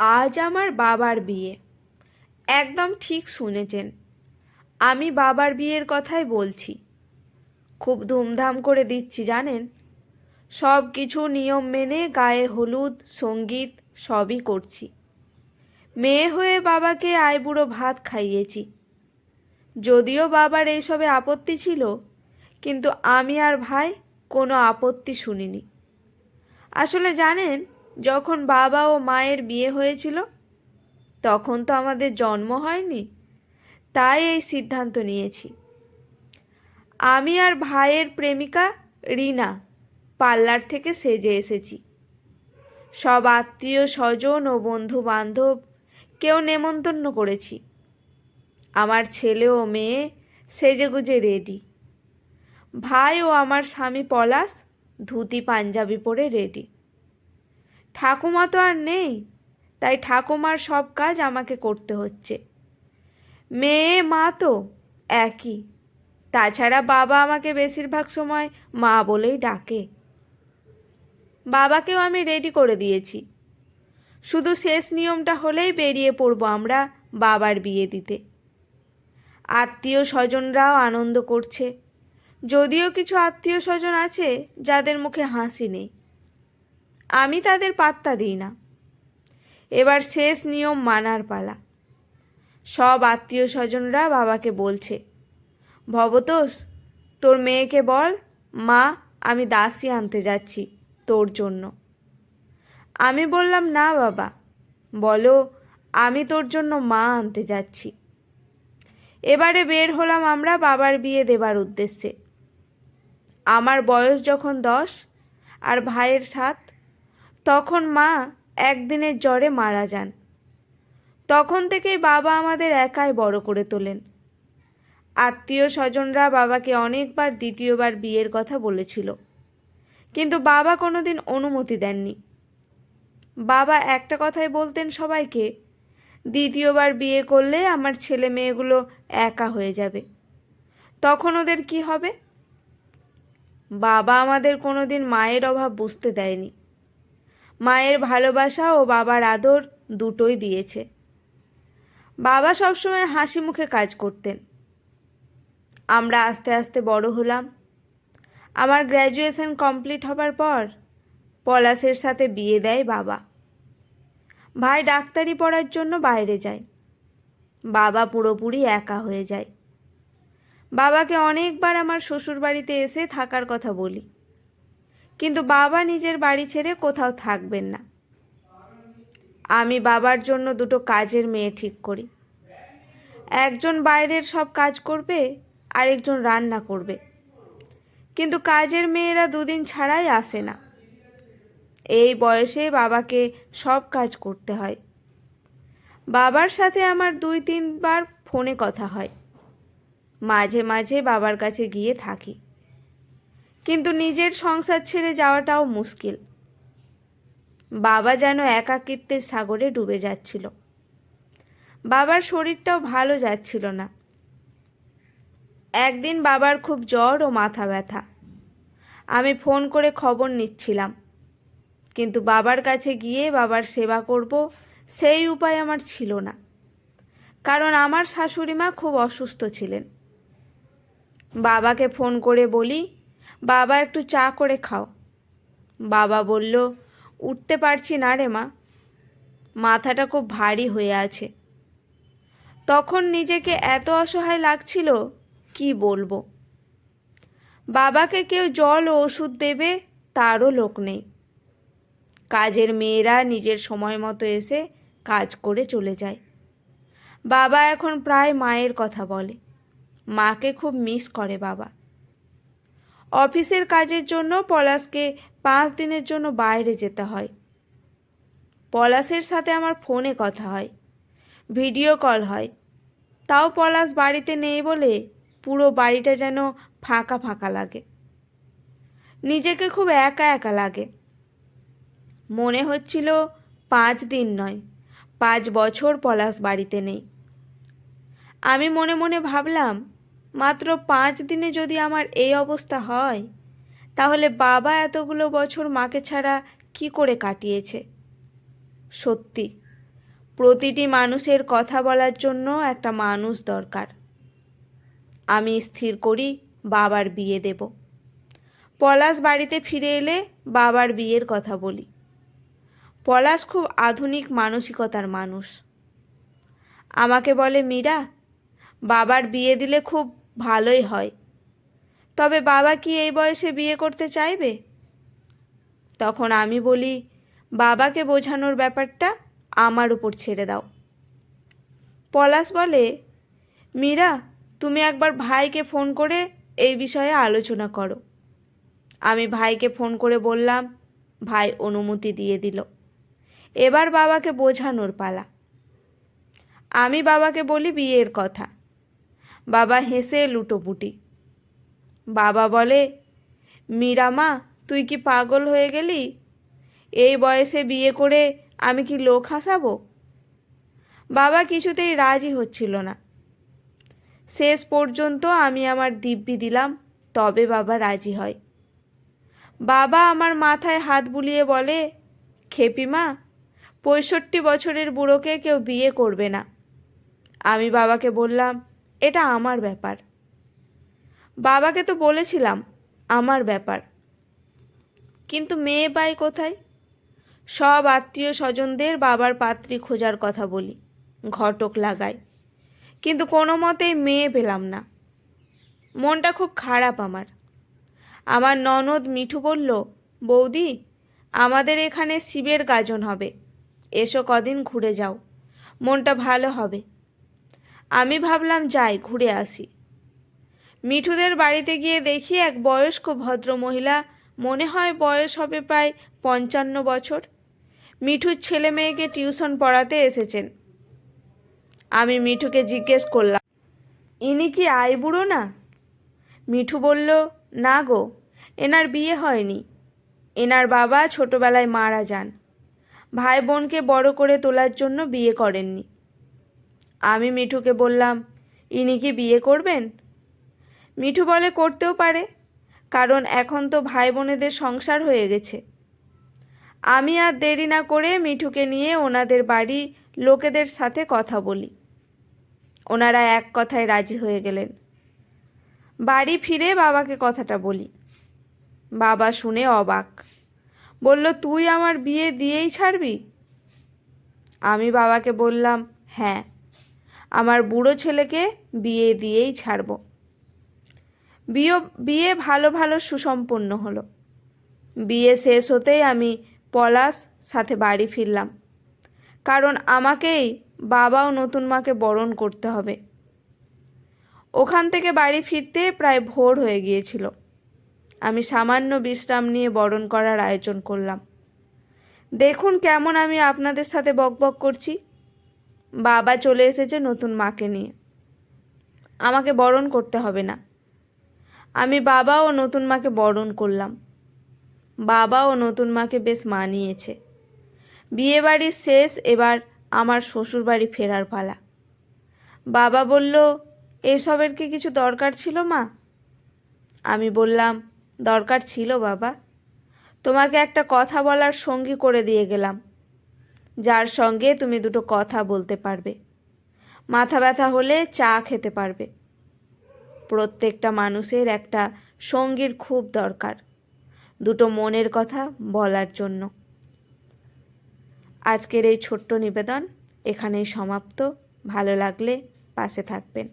আজ আমার বাবার বিয়ে। একদম ঠিক শুনেছেন, আমি বাবার বিয়ের কথাই বলছি। খুব ধুমধাম করে দিচ্ছি জানেন। সব কিছু নিয়ম মেনে গায়ে হলুদ সঙ্গীত সবই করছি। মেয়ে হয়ে বাবাকে আইবুড়ো ভাত খাইয়েছি। যদিও বাবার এইসবে আপত্তি ছিল, কিন্তু আমি আর ভাই কোনো আপত্তি শুনিনি। আসলে জানেন, যখন বাবা ও মায়ের বিয়ে হয়েছিল তখন তো আমাদের জন্ম হয়নি, তাই এই সিদ্ধান্ত নিয়েছি। আমি আর ভাইয়ের প্রেমিকা রিনা পার্লার থেকে সেজে এসেছি। সব আত্মীয় স্বজন ও বন্ধু বান্ধব কেউ নেমন্তন্ন করেছি। আমার ছেলে ও মেয়ে সেজেগুজে রেডি। ভাই ও আমার স্বামী পলাশ ধুতি পাঞ্জাবি পরে রেডি। ঠাকুমা তো আর নেই, তাই ঠাকুমার সব কাজ আমাকে করতে হচ্ছে। মেয়ে মা তো একই। তাছাড়া বাবা আমাকে বেশিরভাগ সময় মা বলেই ডাকে। বাবাকেও আমি রেডি করে দিয়েছি। শুধু শেষ নিয়মটা হলেই বেরিয়ে পড়ব আমরা বাবার বিয়ে দিতে। আত্মীয় স্বজনরাও আনন্দ করছে। যদিও কিছু আত্মীয় স্বজন আছে যাদের মুখে হাসি নেই, আমি তাদের পাত্তা দিই না। এবার শেষ নিয়ম মানার পালা। সব আত্মীয় স্বজনরা বাবাকে বলছে, ভবতোষ তোর মেয়েকে বল, মা আমি দাসী আনতে যাচ্ছি তোর জন্য। আমি বললাম, না বাবা, বলো আমি তোর জন্য মা আনতে যাচ্ছি। এবারে বের হলাম আমরা বাবার বিয়ে দেবার উদ্দেশ্যে। আমার বয়স যখন 10 আর ভাইয়ের 7, তখন মা একদিনের জ্বরে মারা যান। তখন থেকেই বাবা আমাদের একাই বড় করে তোলেন। আত্মীয় স্বজনরা বাবাকে অনেকবার দ্বিতীয়বার বিয়ের কথা বলেছিল, কিন্তু বাবা কোনোদিন অনুমতি দেননি। বাবা একটা কথাই বলতেন সবাইকে, দ্বিতীয়বার বিয়ে করলে আমার ছেলে মেয়েগুলো একা হয়ে যাবে, তখন ওদের কি হবে। বাবা আমাদের কোনোদিন মায়ের অভাব বুঝতে দেয়নি। মায়ের ভালোবাসা ও বাবার আদর দুটোই দিয়েছে। বাবা সবসময় হাসি মুখে কাজ করতেন। আমরা আস্তে আস্তে বড় হলাম। আমার গ্র্যাজুয়েশন কমপ্লিট হবার পর পলাশের সাথে বিয়ে দেয় বাবা। ভাই ডাক্তারি পড়ার জন্য বাইরে যায়। বাবা পুরোপুরি একা হয়ে যায়। বাবাকে অনেকবার আমার শ্বশুরবাড়িতে এসে থাকার কথা বলি, কিন্তু বাবা নিজের বাড়ি ছেড়ে কোথাও থাকবেন না। আমি বাবার জন্য দুটো কাজের মেয়ে ঠিক করি। একজন বাইরের সব কাজ করবে, আরেকজন রান্না করবে, কিন্তু কাজের মেয়েরা দুদিন ছাড়াই আসে না। এই বয়সে বাবাকে সব কাজ করতে হয়। বাবার সাথে আমার 2-3 বার ফোনে কথা হয়। মাঝে মাঝে বাবার কাছে গিয়ে থাকি, কিন্তু নিজের সংসার ছেড়ে যাওয়াটাও মুশকিল। বাবা যেন একাকিত্বের সাগরে ডুবে যাচ্ছিল। বাবার শরীরটাও ভালো যাচ্ছিল না। একদিন বাবার খুব জ্বর ও মাথা ব্যথা। আমি ফোন করে খবর নিচ্ছিলাম, কিন্তু বাবার কাছে গিয়ে বাবার সেবা করব সেই উপায় আমার ছিল না, কারণ আমার শাশুড়ি মা খুব অসুস্থ ছিলেন। বাবাকে ফোন করে বলি, বাবা একটু চা করে খাও। বাবা বলল, উঠতে পারছি না রে মা, মাথাটা খুব ভারী হয়ে আছে। তখন নিজেকে এত অসহায় লাগছিল, কি বলবো। বাবাকে কেউ জল ও ওষুধ দেবে তারও লোক নেই। কাজের মেয়েরা নিজের সময় মতো এসে কাজ করে চলে যায়। বাবা এখন প্রায় মায়ের কথা বলে। মাকে খুব মিস করে বাবা। অফিসের কাজের জন্য পলাশকে 5 দিনের জন্য বাইরে যেতে হয়। পলাশের সাথে আমার ফোনে কথা হয়, ভিডিও কল হয়, তাও পলাশ বাড়িতে নেই বলে পুরো বাড়িটা যেন ফাঁকা ফাঁকা লাগে। নিজেকে খুব একা একা লাগে। মনে হচ্ছিল 5 দিন নয়, 5 বছর পলাশ বাড়িতে নেই। আমি মনে মনে ভাবলাম, মাত্র 5 দিনে যদি আমার এই অবস্থা হয়, তাহলে বাবা এতগুলো বছর মাকে ছাড়া কি করে কাটিয়েছে। সত্যি প্রতিটি মানুষের কথা বলার জন্য একটা মানুষ দরকার। আমি স্থির করি বাবার বিয়ে দেব। পলাশ বাড়িতে ফিরে এলে বাবার বিয়ের কথা বলি। পলাশ খুব আধুনিক মানসিকতার মানুষ। আমাকে বলে, মীরা, বাবার বিয়ে দিলে খুব ভালোই হয়, তবে বাবা কি এই বয়সে বিয়ে করতে চাইবে? তখন আমি বলি, বাবাকে বোঝানোর ব্যাপারটা আমার উপর ছেড়ে দাও। পলাশ বলে, মীরা, তুমি একবার ভাইকে ফোন করে এই বিষয়ে আলোচনা করো। আমি ভাইকে ফোন করে বললাম, ভাই অনুমতি দিয়ে দিল। এবার বাবাকে বোঝানোর পালা। আমি বাবাকে বলি বিয়ের কথা। বাবা হেসে লুটোপুটি। বাবা বলে, মীরা মা, তুই কি পাগল হয়ে গেলি? এই বয়সে বিয়ে করে আমি কি লোক হাসাবো? বাবা কিছুতেই রাজি হচ্ছিল না। শেষ পর্যন্ত আমি আমার দিব্যি দিলাম, তবে বাবা রাজি হয়। বাবা আমার মাথায় হাত বুলিয়ে বলে, খেপিমা, 65 বছরের বুড়োকে কেউ বিয়ে করবে না। আমি বাবাকে বললাম, এটা আমার ব্যাপার। বাবাকে তো বলেছিলাম আমার ব্যাপার, কিন্তু মেয়ে পাই কোথায়? সব আত্মীয় স্বজনদের বাবার পাত্রী খোঁজার কথা বলি, ঘটক লাগাই, কিন্তু কোনো মতেই মেয়ে পেলাম না। মনটা খুব খারাপ আমার। আমার ননদ মিঠু বলল, বৌদি, আমাদের এখানে শিবের গাজন হবে, এসো কদিন ঘুরে যাও, মনটা ভালো হবে। আমি ভাবলাম যাই, ঘুরে আসি। মিঠুদের বাড়িতে গিয়ে দেখি এক বয়স্ক ভদ্র মহিলা, মনে হয় বয়স হবে প্রায় 55 বছর, মিঠুর ছেলে মেয়েকে টিউশন পড়াতে এসেছেন। আমি মিঠুকে জিজ্ঞেস করলাম, ইনি কি আইবুড়ো না? মিঠু বলল, না গো, এনার বিয়ে হয়নি। এনার বাবা ছোটবেলায় মারা যান, ভাই বোনকে বড় করে তোলার জন্য বিয়ে করেননি। আমি মিঠুকে বললাম, ইনি কি বিয়ে করবেন? মিঠু বলে, করতেও পারে, কারণ এখন তো ভাই বোনেদের সংসার হয়ে গেছে। আমি আর দেরি না করে মিঠুকে নিয়ে ওনাদের বাড়ি লোকেদের সাথে কথা বলি। ওনারা এক কথায় রাজি হয়ে গেলেন। বাড়ি ফিরে বাবাকে কথাটা বলি। বাবা শুনে অবাক, বলল, তুই আমার বিয়ে দিয়েই ছাড়বি? আমি বাবাকে বললাম, হ্যাঁ, আমার বুড়ো ছেলেকে বিয়ে দিয়েই ছাড়ব। বিয়ে ভালো ভালো সুসম্পন্ন হলো। বিয়ে শেষ হতেই আমি পলাশ সাথে বাড়ি ফিরলাম, কারণ আমাকেই বাবা ও নতুন মাকে বরণ করতে হবে। ওখান থেকে বাড়ি ফিরতে প্রায় ভোর হয়ে গিয়েছিল। আমি সামান্য বিশ্রাম নিয়ে বরণ করার আয়োজন করলাম। দেখুন কেমন আমি আপনাদের সাথে বকবক করছি। বাবা চলে এসেছে নতুন মাকে নিয়ে, আমাকে বরণ করতে হবে না। আমি বাবা ও নতুন মাকে বরণ করলাম। বাবা ও নতুন মাকে বেশ মানিয়েছে। বিয়ে বাড়ির শেষ, এবার আমার শ্বশুর বাড়ি ফেরার পালা। বাবা বলল, এসবের কি কিছু দরকার ছিল মা? আমি বললাম, দরকার ছিল বাবা। তোমাকে একটা কথা বলার সঙ্গী করে দিয়ে গেলাম, যার সঙ্গে তুমি দুটো কথা বলতে পারবে, মাথা ব্যথা হলে চা খেতে পারবে। প্রত্যেকটা মানুষের একটা সঙ্গীর খুব দরকার, দুটো মনের কথা বলার জন্য। আজকের এই ছোট্ট নিবেদন এখানেই সমাপ্ত। ভালো লাগলে পাশে থাকবেন।